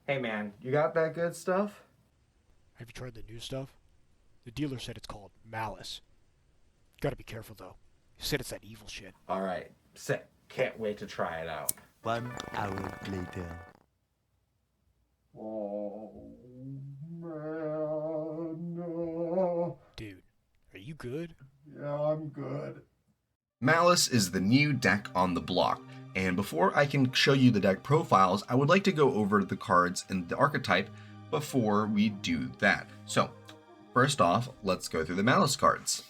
Hey man, you got that good stuff? Have you tried the new stuff? The dealer said it's called Maliss. Gotta be careful though. He said it's that evil shit. Alright, sick. Can't wait to try it out. 1 hour later. Oh man, no. Dude, are you good? Yeah, I'm good. Maliss is the new deck on the block, and before I can show you the deck profiles, I would like to go over the cards in the archetype before we do that. So, first off, let's go through the Maliss cards.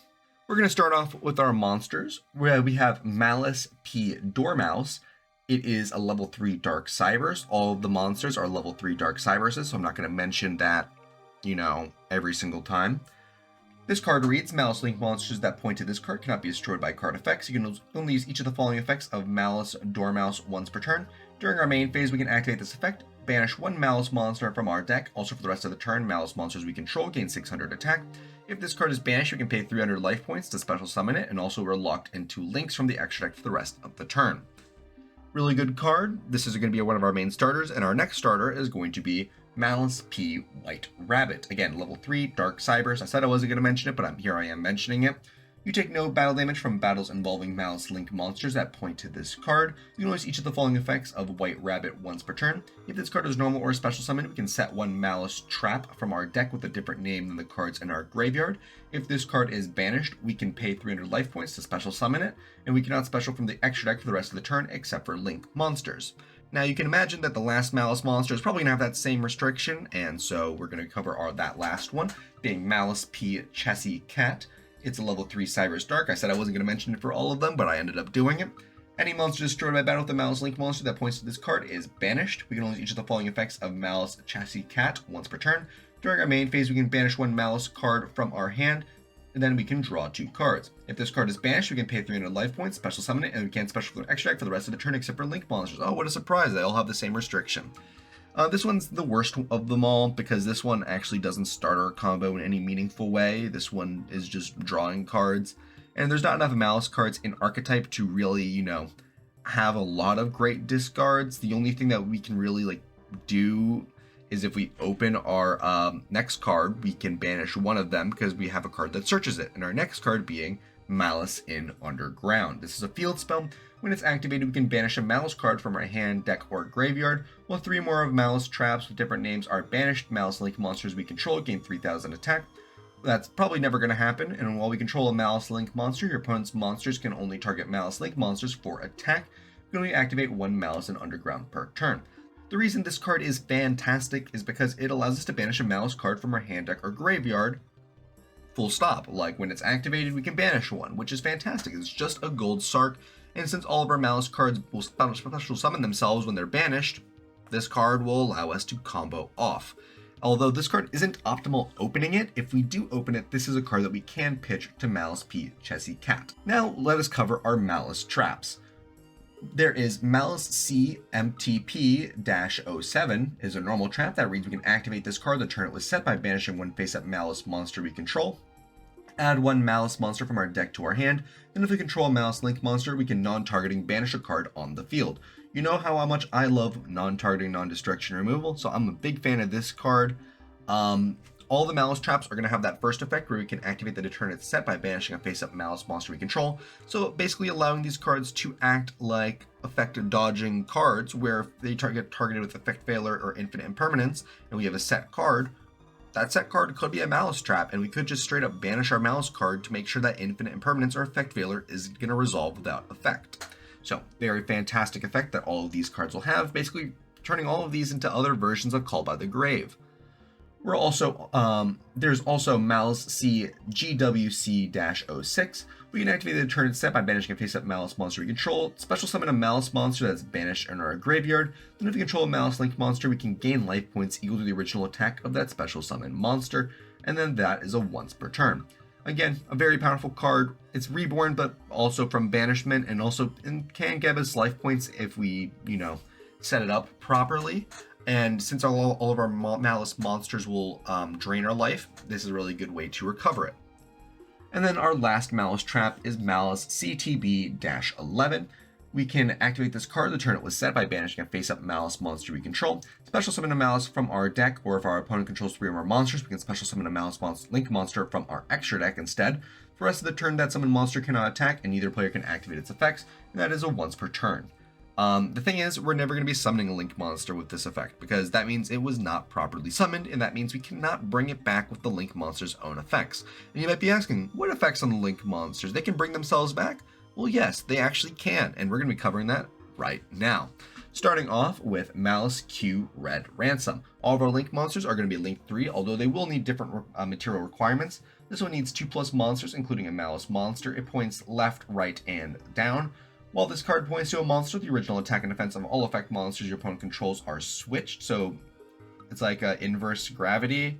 We're going to start off with our monsters, where we have Maliss P. Dormouse. It is a level 3 Dark Cyberse. All of the monsters are level 3 Dark Cyberses, so I'm not going to mention that, every single time. This card reads, Maliss Link monsters that point to this card cannot be destroyed by card effects. You can only use each of the following effects of Maliss Dormouse once per turn. During our main phase, we can activate this effect, banish one Maliss monster from our deck. Also for the rest of the turn, Maliss monsters we control gain 600 attack. If this card is banished, we can pay 300 life points to special summon it, and also we're locked into links from the extra deck for the rest of the turn. Really good card. This is going to be one of our main starters, and our next starter is going to be Maliss P. White Rabbit. Again, level 3, Dark Cyberse. I said I wasn't going to mention it, but here I am mentioning it. You take no battle damage from battles involving Maliss Link monsters that point to this card. You can use each of the following effects of White Rabbit once per turn. If this card is normal or special summon, we can set one Maliss trap from our deck with a different name than the cards in our graveyard. If this card is banished, we can pay 300 life points to special summon it, and we cannot special from the extra deck for the rest of the turn except for Link monsters. Now you can imagine that the last Maliss monster is probably going to have that same restriction, and so we're going to cover that last one, being Maliss P. Chessy Cat. It's a level 3 Cyberse Dark. I said I wasn't going to mention it for all of them, but I ended up doing it. Any monster destroyed by battle with a Maliss Link monster that points to this card is banished. We can only use each of the following effects of Maliss Chessy Cat once per turn. During our main phase, we can banish one Maliss card from our hand, and then we can draw 2 cards. If this card is banished, we can pay 300 life points, special summon it, and we can't special for extra deck for the rest of the turn except for Link monsters. Oh, what a surprise, they all have the same restriction. This one's the worst of them all because this one actually doesn't start our combo in any meaningful way. This one is just drawing cards, and there's not enough Maliss cards in Archetype to really, have a lot of great discards. The only thing that we can really do is if we open our next card, we can banish one of them because we have a card that searches it, and our next card being Maliss in Underground. This is a field spell. When it's activated, we can banish a Maliss card from our hand, deck, or graveyard. While 3 more of Maliss traps with different names are banished, Maliss Link monsters we control gain 3000 attack. That's probably never going to happen, and while we control a Maliss Link monster, your opponent's monsters can only target Maliss Link monsters for attack. You can only activate one Maliss in Underground per turn. The reason this card is fantastic is because it allows us to banish a Maliss card from our hand, deck, or graveyard. Full stop. Like when it's activated, we can banish one, which is fantastic. It's just a gold Sark, and since all of our Maliss cards will special summon themselves when they're banished, this card will allow us to combo off. Although this card isn't optimal opening it, if we do open it, this is a card that we can pitch to Maliss P. Chessy Cat. Now let us cover our Maliss traps. There is Maliss C MTP-07 is a normal trap that reads we can activate this card the turn it was set by banishing one face-up Maliss monster we control. Add one Maliss monster from our deck to our hand, then if we control a Maliss Link monster, we can non-targeting banish a card on the field. You know how much I love non-targeting, non-destruction removal, so I'm a big fan of this card. All the Maliss traps are going to have that first effect where we can activate the turn it's set by banishing a face-up Maliss monster we control. So basically allowing these cards to act like effect dodging cards where if they get targeted with effect failure or infinite impermanence and we have a set card, that set card could be a Maliss trap, and we could just straight up banish our Maliss card to make sure that infinite impermanence or effect failure is going to resolve without effect. So, very fantastic effect that all of these cards will have, basically turning all of these into other versions of Call by the Grave. We're also, there's also Maliss C GWC-06. We can activate the turn set by banishing a face-up Maliss monster we control, special summon a Maliss monster that's banished in our graveyard. Then if we control a Maliss Link monster, we can gain life points equal to the original attack of that special summon monster, and then that is a once per turn. Again, a very powerful card. It's reborn, but also from banishment, and also can give us life points if we, set it up properly. And since all of our Maliss monsters will drain our life, this is a really good way to recover it. And then our last Maliss trap is Maliss CTB-11. We can activate this card the turn it was set by banishing a face-up Maliss monster we control, special summon a Maliss from our deck, or if our opponent controls 3 or more monsters, we can special summon a Maliss Link monster from our extra deck instead. For the rest of the turn, that summoned monster cannot attack, and neither player can activate its effects, and that is a once per turn. The thing is, we're never going to be summoning a Link monster with this effect, because that means it was not properly summoned, and that means we cannot bring it back with the Link monster's own effects. And you might be asking, what effects on the Link monsters? They can bring themselves back? Well, yes, they actually can, and we're going to be covering that right now. Starting off with Maliss Q Red Ransom. All of our Link monsters are going to be Link 3, although they will need different material requirements. This one needs 2+ monsters, including a Maliss monster. It points left, right, and down. While this card points to a monster, the original attack and defense of all effect monsters your opponent controls are switched, so it's like inverse gravity,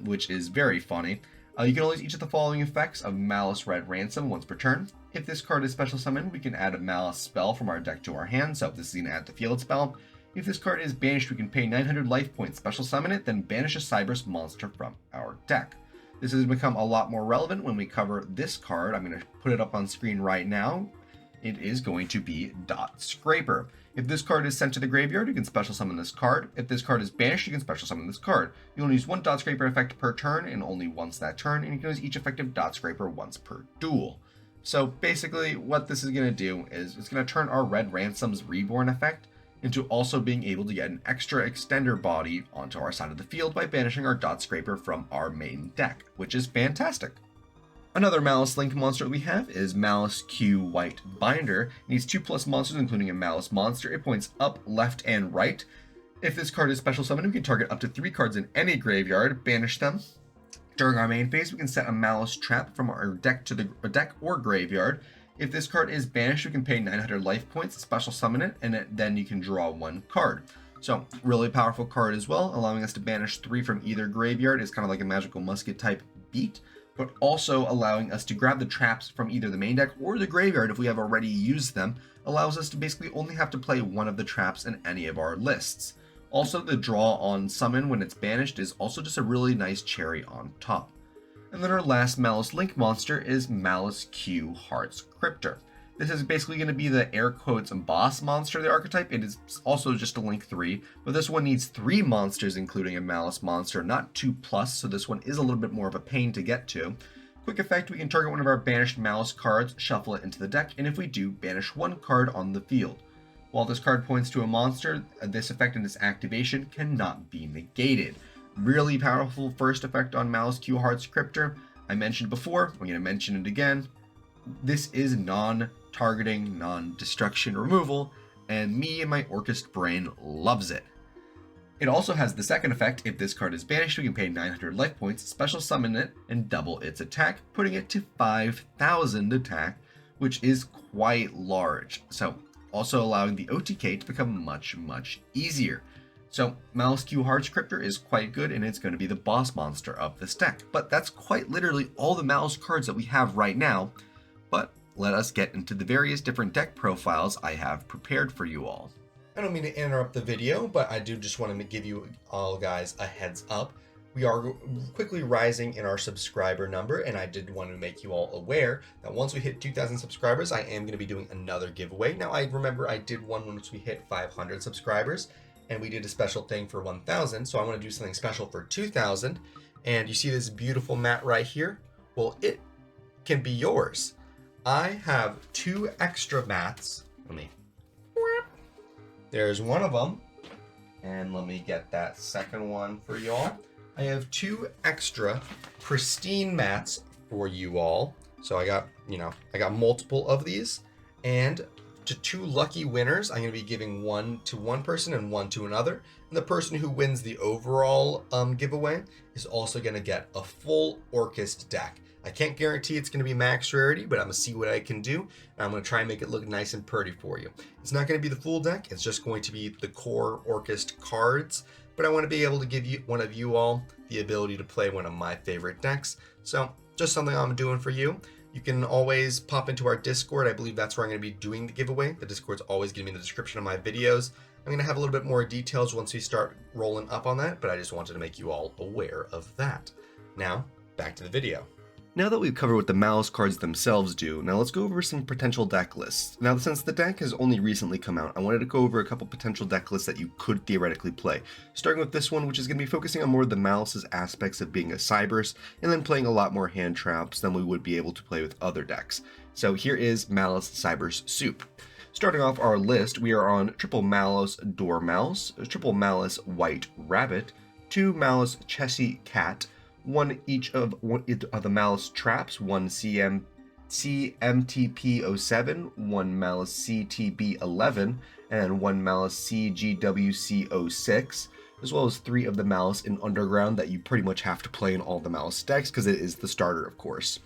which is very funny. You can only use each of the following effects of Maliss Red Ransom once per turn. If this card is special summoned, we can add a Maliss spell from our deck to our hand, so this is an add to field spell. If this card is banished, we can pay 900 life points, special summon it, then banish a Cyberse monster from our deck. This has become a lot more relevant when we cover this card. I'm going to put it up on screen right now. It is going to be Dot Scraper. If this card is sent to the graveyard, you can special summon this card. If this card is banished, you can special summon this card. You only use one Dot Scraper effect per turn, and only once that turn, and you can use each effective Dot Scraper once per duel. So basically, what this is going to do is it's going to turn our Red Ransom's Reborn effect into also being able to get an extra extender body onto our side of the field by banishing our Dot Scraper from our main deck, which is fantastic. Another Maliss Link monster we have is Maliss Q White Binder. It needs 2+ monsters, including a Maliss monster. It points up, left, and right. If this card is special summoned, we can target up to 3 cards in any graveyard, banish them. During our main phase, we can set a Maliss trap from our deck to the deck or graveyard. If this card is banished, we can pay 900 life points, special summon it, and then you can draw 1 card. So, really powerful card as well, allowing us to banish 3 from either graveyard. It's kind of like a magical musket type beat, but also allowing us to grab the traps from either the main deck or the graveyard if we have already used them, allows us to basically only have to play one of the traps in any of our lists. Also, the draw on summon when it's banished is also just a really nice cherry on top. And then our last Maliss Link monster is Maliss Q Hearts Cryptor. This is basically going to be the air quotes boss monster of the archetype. It is also just a Link 3, but this one needs 3 monsters, including a Maliss monster, not 2+, so this one is a little bit more of a pain to get to. Quick effect, we can target one of our banished Maliss cards, shuffle it into the deck, and if we do, banish 1 card on the field. While this card points to a monster, this effect and its activation cannot be negated. Really powerful first effect on Maliss Q Hearts Cryptor. I mentioned before, I'm going to mention it again. This is non-targeting, non-destruction removal, and me and my Orcist brain loves it. It also has the second effect. If this card is banished, we can pay 900 life points, special summon it, and double its attack, putting it to 5,000 attack, which is quite large. So, also allowing the OTK to become much, much easier. So, Maliss Q Hearts Cryptor is quite good, and it's going to be the boss monster of this deck. But that's quite literally all the Maliss cards that we have right now. But let us get into the various different deck profiles I have prepared for you all. I don't mean to interrupt the video, but I do just want to give you all guys a heads up. We are quickly rising in our subscriber number, and I did want to make you all aware that once we hit 2,000 subscribers, I am going to be doing another giveaway. Now, I remember I did one once we hit 500 subscribers, and we did a special thing for 1,000, so I want to do something special for 2,000. And you see this beautiful mat right here? Well, it can be yours. I have 2 extra mats. There's one of them, and let me get that second one for y'all. I have 2 extra pristine mats for you all. So I got multiple of these, and to 2 lucky winners, I'm going to be giving one to one person and one to another. And the person who wins the overall giveaway is also going to get a full Orcist deck. I can't guarantee it's going to be max rarity, but I'm going to see what I can do, and I'm going to try and make it look nice and pretty for you. It's not going to be the full deck, it's just going to be the core Orcist cards, but I want to be able to give you one of you all the ability to play one of my favorite decks. So, just something I'm doing for you. You can always pop into our Discord. I believe that's where I'm going to be doing the giveaway. The Discord's always going to be in the description of my videos. I'm going to have a little bit more details once we start rolling up on that, but I just wanted to make you all aware of that. Now, back to the video. Now that we've covered what the Maliss cards themselves do, now let's go over some potential deck lists. Now since the deck has only recently come out, I wanted to go over a couple potential deck lists that you could theoretically play. Starting with this one, which is going to be focusing on more of the Maliss's aspects of being a Cyberse, and then playing a lot more hand traps than we would be able to play with other decks. So here is Maliss Cyberse Soup. Starting off our list, we are on triple Maliss Dormouse, triple Maliss White Rabbit, 2 Maliss Chessy Cat, 1 each of the Maliss Traps, 1 CMTP07, 1 Maliss CTB11, and 1 Maliss CGWC06, as well as 3 of the Maliss in Underground that you pretty much have to play in all the Maliss decks because it is the starter, of course.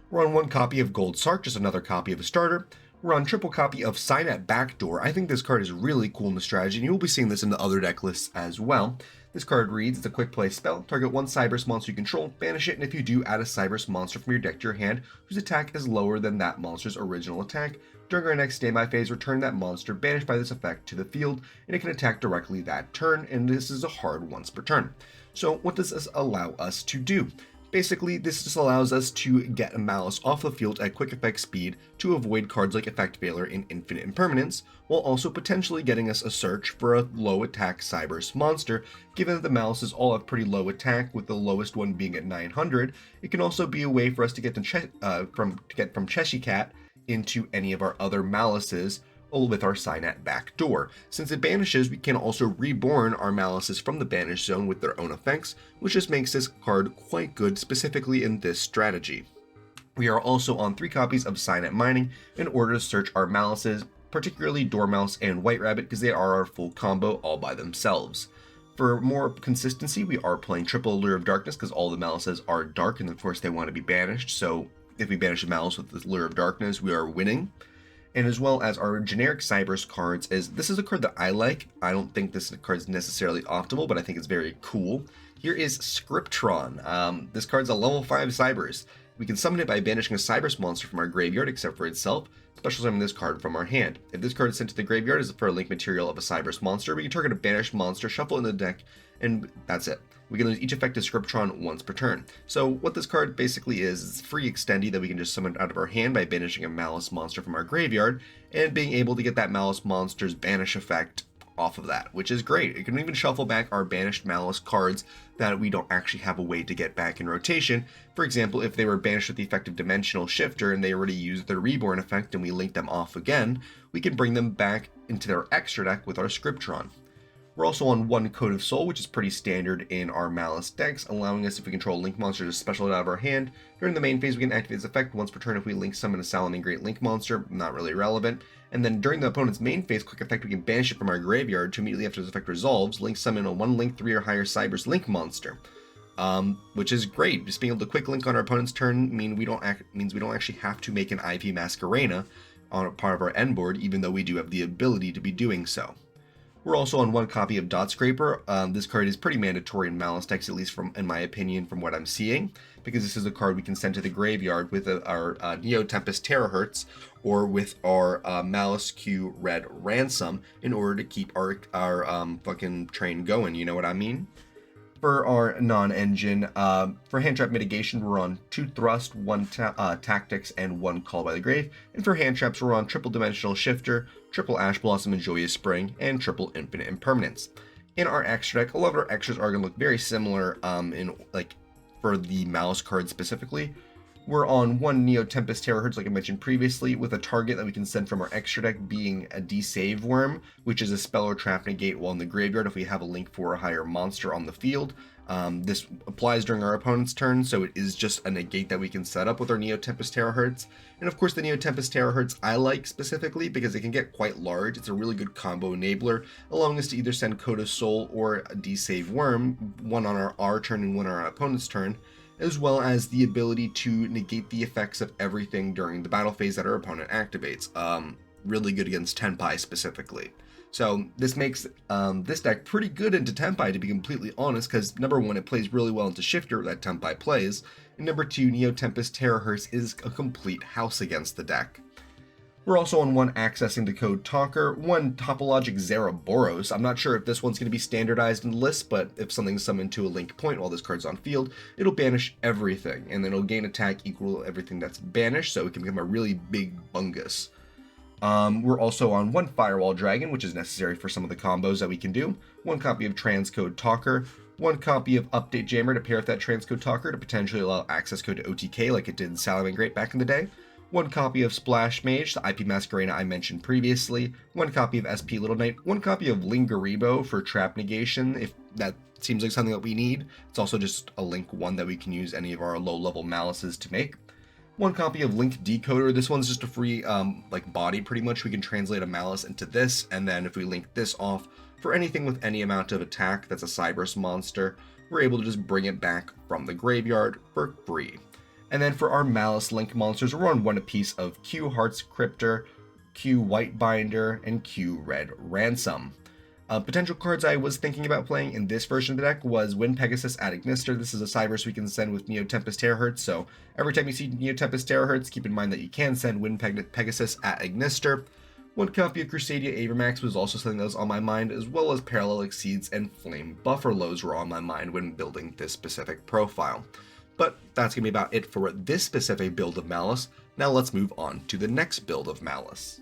We're on 1 copy of Gold Sark, just another copy of a starter. We're on triple copy of Signet Backdoor. I think this card is really cool in the strategy, and you'll be seeing this in the other deck lists as well. This card reads, it's a quick play spell. Target 1 Cyberse monster you control, banish it, and if you do, add a Cyberse monster from your deck to your hand whose attack is lower than that monster's original attack. During our next standby phase, return that monster banished by this effect to the field, and it can attack directly that turn, and this is a hard once per turn. So what does this allow us to do? Basically, this just allows us to get a Maliss off the field at quick effect speed to avoid cards like Effect Veiler and Infinite Impermanence, while also potentially getting us a search for a low attack Cyberse monster. Given that the Malisses all have pretty low attack, with the lowest one being at 900, it can also be a way for us to get from Cheshire Cat into any of our other Malisses with our Signet Backdoor. Since it banishes, we can also reborn our Malisses from the banish zone with their own effects, which just makes this card quite good specifically in this strategy. We are also on 3 copies of Signet Mining in order to search our Malisses, particularly Dormouse and White Rabbit, because they are our full combo all by themselves. For more consistency, we are playing triple Allure of Darkness because all the Malisses are dark and of course they want to be banished, so if we banish a Maliss with the Allure of Darkness, we are winning. And as well as our generic Cyberse cards, this is a card that I like. I don't think this card is necessarily optimal, but I think it's very cool. Here is Scriptron. This card's a level 5 Cyberse. We can summon it by banishing a Cyberse monster from our graveyard except for itself. Special summon this card from our hand. If this card is sent to the graveyard as for a link material of a Cyberse monster, we can target a banished monster, shuffle in the deck, and that's it. We can lose each effective Scriptron once per turn. So what this card basically is free extendy that we can just summon out of our hand by banishing a Maliss monster from our graveyard, and being able to get that Maliss monster's banish effect off of that, which is great. It can even shuffle back our banished Maliss cards that we don't actually have a way to get back in rotation. For example, if they were banished with the effect of Dimensional Shifter and they already used their Reborn effect and we link them off again, we can bring them back into their extra deck with our Scriptron. We're also on 1 Code of Soul, which is pretty standard in our Maliss decks, allowing us, if we control a Link monster, to special it out of our hand. During the main phase, we can activate this effect once per turn if we link summon a Salamine Great Link monster, not really relevant. And then during the opponent's main phase quick effect, we can banish it from our graveyard to immediately after this effect resolves, link summon a 1 Link 3 or higher Cyberse Link monster. Which is great. Just being able to quick link on our opponent's turn means we don't actually have to make an IV Masquerena on a part of our end board, even though we do have the ability to be doing so. We're also on 1 copy of Dot Scraper. This card is pretty mandatory in Maliss decks, at least in my opinion, from what I'm seeing, because this is a card we can send to the graveyard with our Neo Tempest Terahertz or with our Maliss Q Red Ransom in order to keep our fucking train going, you know what I mean? For our non-engine, for hand trap mitigation, we're on 2 Thrust, 1 Tactics, and 1 Call by the Grave. And for hand traps, we're on triple Dimensional Shifter, triple Ash Blossom and Joyous Spring, and triple Infinite Impermanence. In our extra deck, a lot of our extras are going to look very similar for the Maliss card specifically. We're on 1 Neo Tempest Terahertz, like I mentioned previously, with a target that we can send from our extra deck being a Desave Worm, which is a spell or trap negate while in the graveyard if we have a link for a higher monster on the field. This applies during our opponent's turn, so it is just a negate that we can set up with our Neo Tempest Terahertz. And of course the Neo Tempest Terahertz I like specifically because it can get quite large. It's a really good combo enabler, allowing us to either send Code of Soul or a Desave Worm, one on our turn and one on our opponent's turn, as well as the ability to negate the effects of everything during the battle phase that our opponent activates. Really good against Tenpai specifically. So this makes this deck pretty good into Tenpai, to be completely honest, because number 1, it plays really well into Shifter that Tenpai plays, and number 2, Neo Tempest Terahertz is a complete house against the deck. We're also on one accessing the code Talker, one topologic Zeraboros. I'm not sure if this one's going to be standardized in the list, but if something's summoned to a link point while this card's on field, it'll banish everything, and then it'll gain attack equal to everything that's banished, so it can become a really big bungus. We're also on one Firewall Dragon, which is necessary for some of the combos that we can do, one copy of Transcode Talker, one copy of Update Jammer to pair with that Transcode Talker to potentially allow access code to OTK like it did in Salamangreat back in the day, one copy of Splash Mage, the IP Masquerena I mentioned previously, one copy of SP Little Knight, one copy of Lingaribo for trap negation, if that seems like something that we need. It's also just a link one that we can use any of our low-level Malisses to make. One copy of Link Decoder. This one's just a free like body pretty much. We can translate a Maliss into this, and then if we link this off for anything with any amount of attack that's a Cyberse monster, we're able to just bring it back from the graveyard for free. And then for our Maliss Link monsters, we're on one apiece of Q Hearts Cryptor, Q White Binder, and Q Red Ransom. Potential cards I was thinking about playing in this version of the deck was Wind Pegasus at Ignister. This is a Cyberse we can send with Neo Tempest Terahertz, so every time you see Neo Tempest Terahertz, keep in mind that you can send Wind Pegasus at Ignister. One copy of Crusadia Avermax was also something that was on my mind, as well as Parallel Exceeds and Flame Bufferlows were on my mind when building this specific profile. But that's going to be about it for this specific build of Maliss. Now let's move on to the next build of Maliss.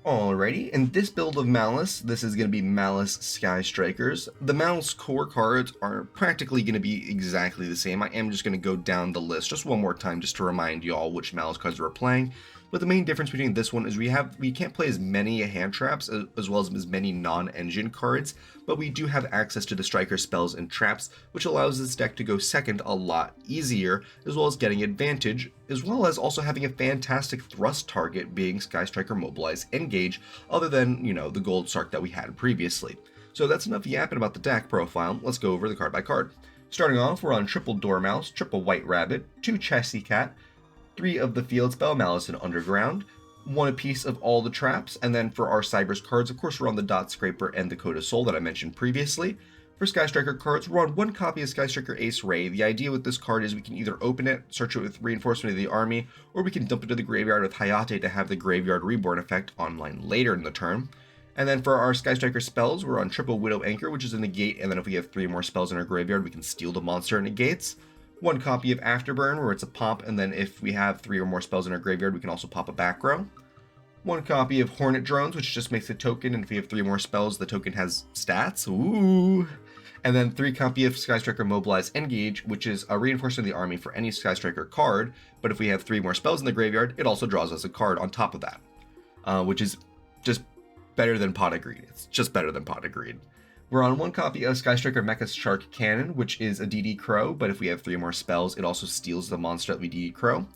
Alrighty, in this build of Maliss, this is going to be Maliss Sky Strikers. The Maliss core cards are practically going to be exactly the same. I am just going to go down the list just one more time just to remind you all which Maliss cards we're playing. But the main difference between this one is we can't play as many hand traps as well as many non-engine cards, but we do have access to the striker spells and traps, which allows this deck to go second a lot easier, as well as getting advantage, as well as also having a fantastic thrust target being Sky Striker Mobilize Engage, other than, you know, the Gold Sark that we had previously. So that's enough yapping about the deck profile. Let's go over the card by card. Starting off, we're on triple Dormouse, triple White Rabbit, 2 Chessy Cat, 3 of the Field Spell, Malice and Underground, 1 apiece of all the traps, and then for our Cyberse cards, of course, we're on the Dot Scraper and the Coda Soul that I mentioned previously. For Sky Striker cards, we're on 1 copy of Sky Striker Ace Ray. The idea with this card is we can either open it, search it with Reinforcement of the Army, or we can dump it to the graveyard with Hayate to have the Graveyard Reborn effect online later in the turn. And then for our Sky Striker spells, we're on triple Widow Anchor, which is a negate, and then if we have 3 more spells in our graveyard, we can steal the monster and negates. 1 copy of Afterburn, where it's a pop, and then if we have 3 or more spells in our graveyard, we can also pop a back row. 1 copy of Hornet Drones, which just makes a token, and if we have 3 more spells, the token has stats. Ooh! And then 3 copy of Sky Striker Mobilize Engage, which is a reinforcement of the army for any Sky Striker card, but if we have 3 more spells in the graveyard, it also draws us a card on top of that, which is just better than Pot of Greed. It's just better than Pot of Greed. We're on 1 copy of Sky Striker Mecha Shark Cannon, which is a DD Crow, but if we have 3 more spells, it also steals the monster that we DD Crow.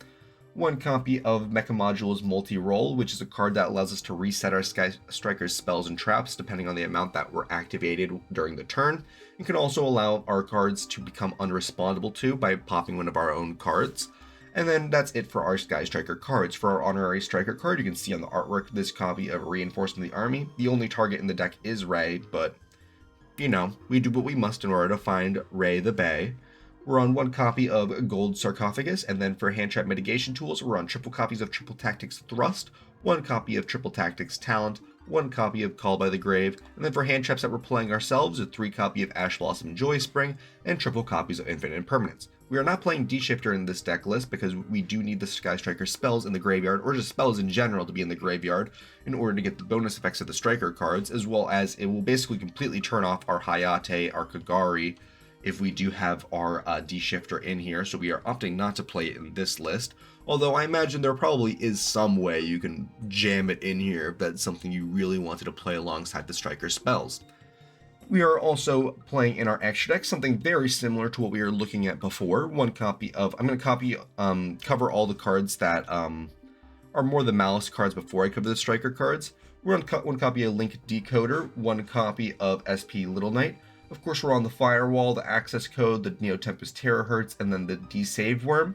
1 copy of Mecha Module's Multi-Roll, which is a card that allows us to reset our Sky Striker's spells and traps depending on the amount that were activated during the turn. It can also allow our cards to become unrespondable to by popping one of our own cards. And then that's it for our Sky Striker cards. For our Honorary Striker card, you can see on the artwork this copy of Reinforcement of the Army. The only target in the deck is Ray, but you know, we do what we must in order to find Ray the Bay. We're on 1 copy of Gold Sarcophagus, and then for hand trap mitigation tools, we're on triple copies of Triple Tactics Thrust, 1 copy of Triple Tactics Talent, 1 copy of Call by the Grave, and then for hand traps that we're playing ourselves, a 3 copy of Ash Blossom Joy Spring, and triple copies of Infinite Impermanence. We are not playing D-Shifter in this deck list because we do need the Sky Striker spells in the graveyard, or just spells in general to be in the graveyard, in order to get the bonus effects of the Striker cards, as well as it will basically completely turn off our Hayate, our Kagari, if we do have our D-Shifter in here, so we are opting not to play it in this list, although I imagine there probably is some way you can jam it in here if that's something you really wanted to play alongside the Striker spells. We are also playing in our extra deck something very similar to what we were looking at before. 1 copy of, I'm going to cover all the cards that are more the Maliss cards before I cover the Striker cards. We're on 1 copy of Link Decoder, 1 copy of SP Little Knight. Of course, we're on the Firewall, the Access Code, the Neo Tempest Terahertz, and then the D-Save Worm,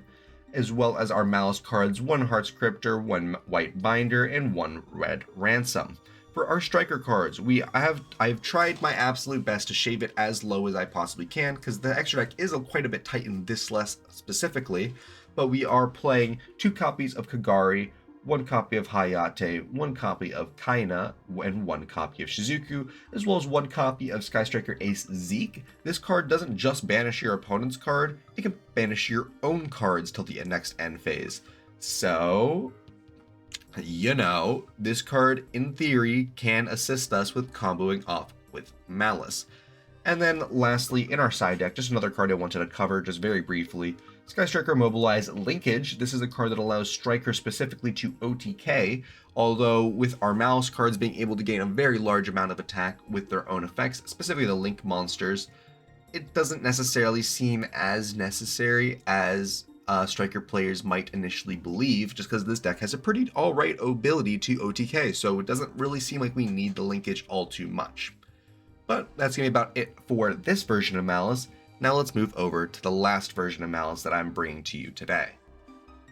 as well as our Maliss cards, 1 Heart Scriptor, 1 White Binder, and 1 Red Ransom. For our Striker cards, I've tried my absolute best to shave it as low as I possibly can, because the extra deck is quite a bit tight in this list specifically, but we are playing 2 copies of Kagari, one copy of Hayate, one copy of Kaina, and one copy of Shizuku, as well as one copy of Sky Striker Ace Zeke. This card doesn't just banish your opponent's card, it can banish your own cards till the next end phase. So, you know, this card, in theory, can assist us with comboing off with Maliss. And then lastly, in our side deck, just another card I wanted to cover just very briefly, Sky Striker Mobilize Linkage. This is a card that allows Striker specifically to OTK, although with our Maliss cards being able to gain a very large amount of attack with their own effects, specifically the Link monsters, it doesn't necessarily seem as necessary as Striker players might initially believe, just because this deck has a pretty alright ability to OTK, so it doesn't really seem like we need the linkage all too much. But that's going to be about it for this version of Maliss. Now let's move over to the last version of Maliss that I'm bringing to you today.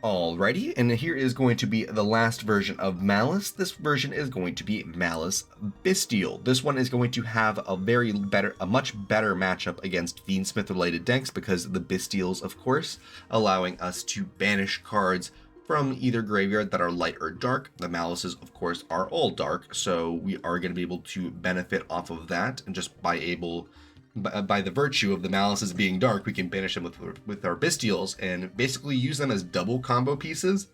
Alrighty, and here is going to be the last version of Maliss. This version is going to be Maliss Bystial. This one is going to have a much better matchup against Fiendsmith related decks because the Bystials, of course, allowing us to banish cards from either graveyard that are light or dark. The Malisses, of course, are all dark, so we are going to be able to benefit off of that, and just by the virtue of the Malisses being dark, we can banish them with our Bystials and basically use them as double combo pieces,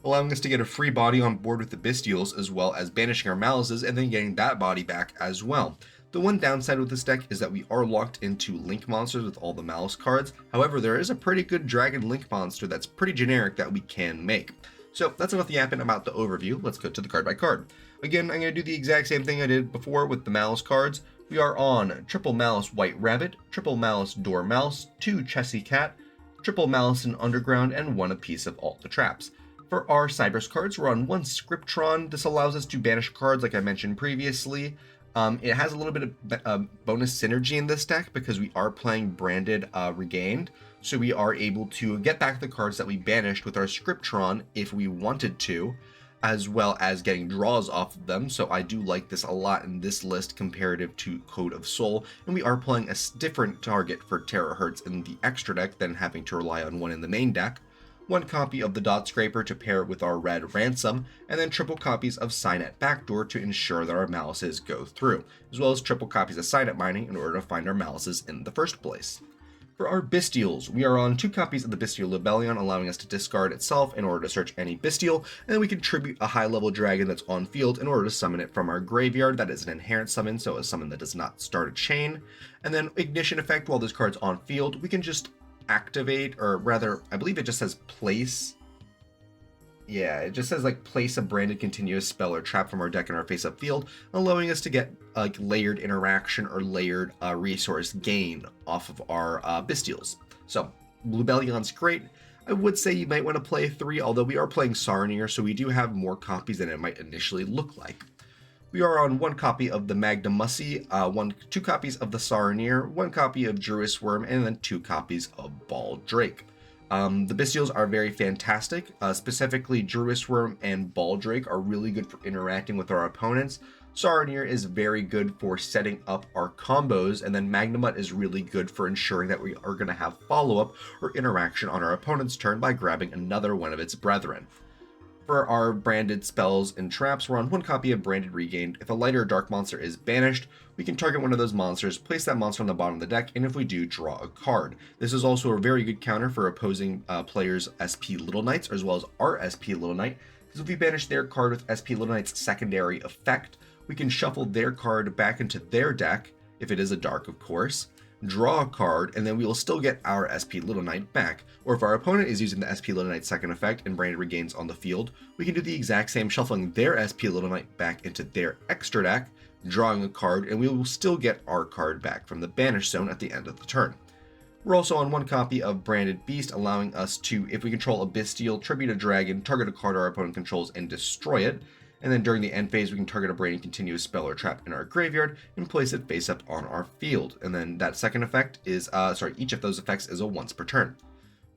allowing us to get a free body on board with the Bystials as well as banishing our Malisses and then getting that body back as well. The one downside with this deck is that we are locked into Link monsters with all the Maliss cards. However, there is a pretty good Dragon Link monster that's pretty generic that we can make. So that's enough yapping about the overview. Let's go to the card by card. Again, I'm going to do the exact same thing I did before with the Maliss cards. We are on triple Maliss White Rabbit, triple Maliss Door Mouse, 2 Chessy Cat, triple Maliss in Underground, and 1 apiece of Alt the Traps. For our Cyberse cards, we're on 1 Scriptron. This allows us to banish cards like I mentioned previously. It has a little bit of bonus synergy in this deck because we are playing Branded Regained, so we are able to get back the cards that we banished with our Scriptron if we wanted to, as well as getting draws off of them. So I do like this a lot in this list comparative to Code of Soul, and we are playing a different target for Terahertz in the extra deck than having to rely on one in the main deck. 1 copy of the Dot Scraper to pair with our red Ransom, and then triple copies of Signet Backdoor to ensure that our Malisses go through, as well as triple copies of Signet Mining in order to find our Malisses in the first place. For our Bystials, we are on 2 copies of the Bystial Libellion, allowing us to discard itself in order to search any Bystial, and then we can tribute a high-level dragon that's on field in order to summon it from our graveyard. That is an inherent summon, so a summon that does not start a chain. And then Ignition Effect, while this card's on field, we can just activate, or rather, I believe it just says place. Yeah, it just says like place a branded continuous spell or trap from our deck in our face-up field, allowing us to get like layered interaction or layered resource gain off of our Bystials. So Libellion's great. I would say you might want to play 3, although we are playing Sarnier, so we do have more copies than it might initially look like. We are on 1 copy of the Magdamussi, 2 copies of the Sarnier, 1 copy of Druis Worm, and then 2 copies of Ball Drake. The Bystials are very fantastic. Specifically, Druis Worm and Ball Drake are really good for interacting with our opponents. Sarnier is very good for setting up our combos, and then Magnamut is really good for ensuring that we are going to have follow-up or interaction on our opponent's turn by grabbing another one of its brethren. For our branded spells and traps, we're on 1 copy of Branded Regained. If a light or dark monster is banished, we can target one of those monsters, place that monster on the bottom of the deck, and if we do, draw a card. This is also a very good counter for opposing players' SP Little Knights, as well as our SP Little Knight, because if we banish their card with SP Little Knight's secondary effect, we can shuffle their card back into their deck, if it is a dark, of course, draw a card, and then we will still get our SP Little Knight back. Or if our opponent is using the SP Little Knight's second effect and Branded Regains on the field, we can do the exact same, shuffling their SP Little Knight back into their extra deck, drawing a card, and we will still get our card back from the banish zone at the end of the turn. We're also on 1 copy of Branded Beast, allowing us to, if we control a Bystial, tribute a dragon, target a card our opponent controls, and destroy it. And then during the end phase, we can target a branded continuous spell or trap in our graveyard and place it face up on our field. And then that second effect is, each of those effects is a once per turn.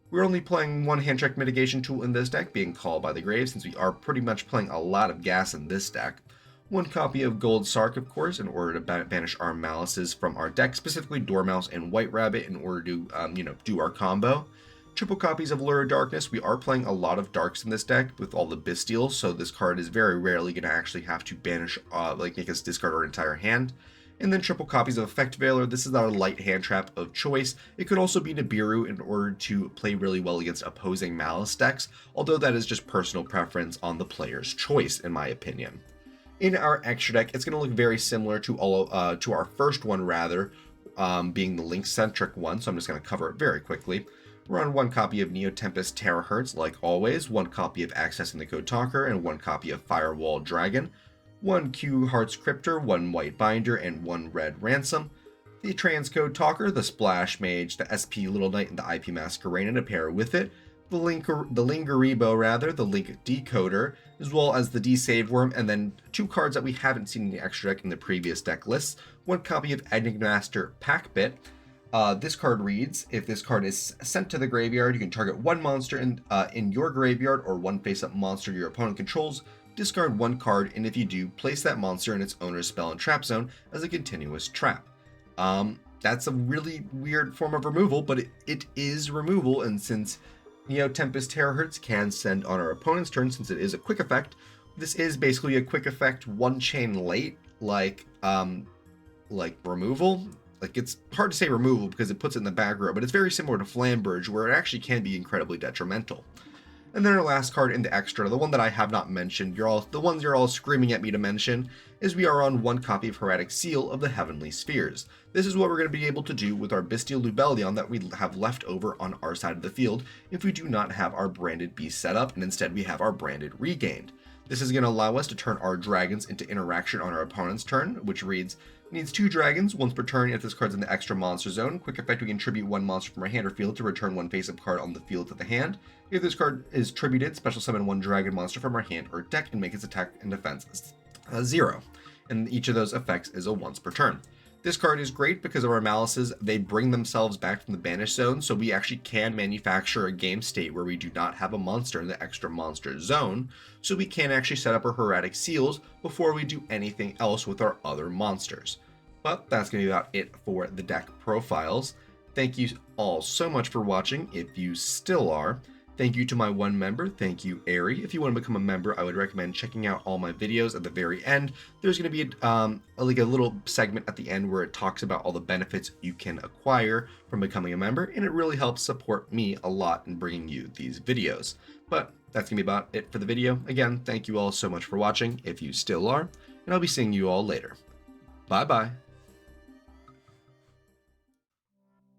We're only playing 1 hand check mitigation tool in this deck, being Call by the Grave, since we are pretty much playing a lot of gas in this deck. 1 copy of Gold Sark, of course, in order to banish our Malisses from our deck, specifically Dormouse and White Rabbit, in order to, do our combo. Triple copies of Lure of Darkness. We are playing a lot of darks in this deck with all the Bystials, so this card is very rarely going to actually have to banish, make us discard our entire hand. And then triple copies of Effect Veiler. This is our light hand trap of choice. It could also be Nibiru in order to play really well against opposing Maliss decks, although that is just personal preference on the player's choice, in my opinion. In our extra deck, it's going to look very similar to to our first one, rather, being the Link-centric one, so I'm just going to cover it very quickly. Run one copy of Neo Tempest Terahertz, like always, one copy of Accessing the Code Talker, and one copy of Firewall Dragon. One Q Hearts Cryptor, one White Binder, and one Red Ransom. The Transcode Talker, the Splash Mage, the SP Little Knight, and the IP Masquerade to pair with it. The Lingeribo, rather, the Link Decoder, as well as the D-Save Worm, and then two cards that we haven't seen in the extra deck in the previous deck lists. One copy of Enigmaster Packbit. This card reads, if this card is sent to the graveyard, you can target one monster in your graveyard or one face-up monster your opponent controls. Discard one card, and if you do, place that monster in its owner's spell and trap zone as a continuous trap. That's a really weird form of removal, but it is removal, and since Neo Tempest Terahertz can send on our opponent's turn, since it is a quick effect, this is basically a quick effect one chain late, like removal. Like, it's hard to say removal because it puts it in the back row, but it's very similar to Flamberge, where it actually can be incredibly detrimental. And then our last card in the extra, the one that I have not mentioned, the ones you're all screaming at me to mention, is we are on one copy of Heretic Seal of the Heavenly Spheres. This is what we're going to be able to do with our Bystial Lubellion that we have left over on our side of the field if we do not have our branded beast set up, and instead we have our branded regained. This is going to allow us to turn our dragons into interaction on our opponent's turn, which reads, needs 2 dragons, once per turn if this card's in the extra monster zone. Quick effect, we can tribute one monster from our hand or field to return one face-up card on the field to the hand. If this card is tributed, special summon one dragon monster from our hand or deck and make its attack and defense 0. And each of those effects is a once per turn. This card is great because of our Malisses. They bring themselves back from the banish zone, so we actually can manufacture a game state where we do not have a monster in the extra monster zone, so we can actually set up our Heretic Seals before we do anything else with our other monsters. But that's going to be about it for the deck profiles. Thank you all so much for watching, if you still are. Thank you to my one member. Thank you, Ari. If you want to become a member, I would recommend checking out all my videos at the very end. There's going to be a little segment at the end where it talks about all the benefits you can acquire from becoming a member, and it really helps support me a lot in bringing you these videos. But that's going to be about it for the video. Again, thank you all so much for watching, if you still are, and I'll be seeing you all later. Bye-bye.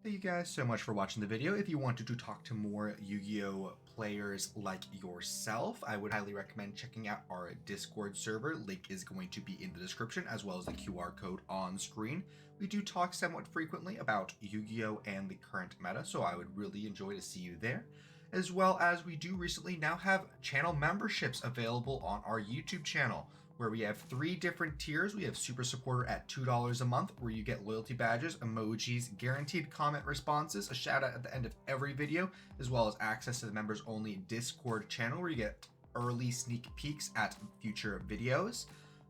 Thank you guys so much for watching the video. If you wanted to talk to more Yu-Gi-Oh players like yourself, I would highly recommend checking out our Discord server. Link is going to be in the description, as well as the QR code on screen. We do talk somewhat frequently about Yu-Gi-Oh and the current meta, so I would really enjoy to see you there. As well as we do recently now have channel memberships available on our YouTube channel, where we have 3 different tiers. We have Super Supporter at $2 a month, where you get loyalty badges, emojis, guaranteed comment responses, a shout out at the end of every video, as well as access to the members only Discord channel, where you get early sneak peeks at future videos.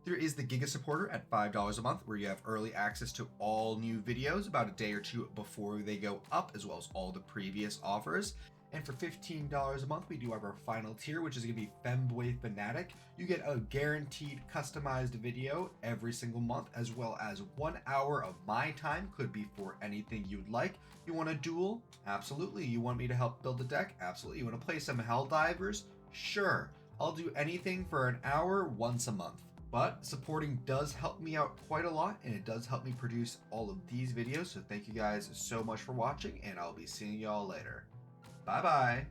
There is the Giga Supporter at $5 a month, where you have early access to all new videos about a day or 2 before they go up, as well as all the previous offers. And for $15 a month, we do have our final tier, which is going to be Femboy Fanatic. You get a guaranteed customized video every single month, as well as 1 hour of my time. Could be for anything you'd like. You want a duel? Absolutely. You want me to help build a deck? Absolutely. You want to play some Helldivers? Sure. I'll do anything for an hour once a month. But supporting does help me out quite a lot, and it does help me produce all of these videos. So thank you guys so much for watching, and I'll be seeing y'all later. Bye-bye.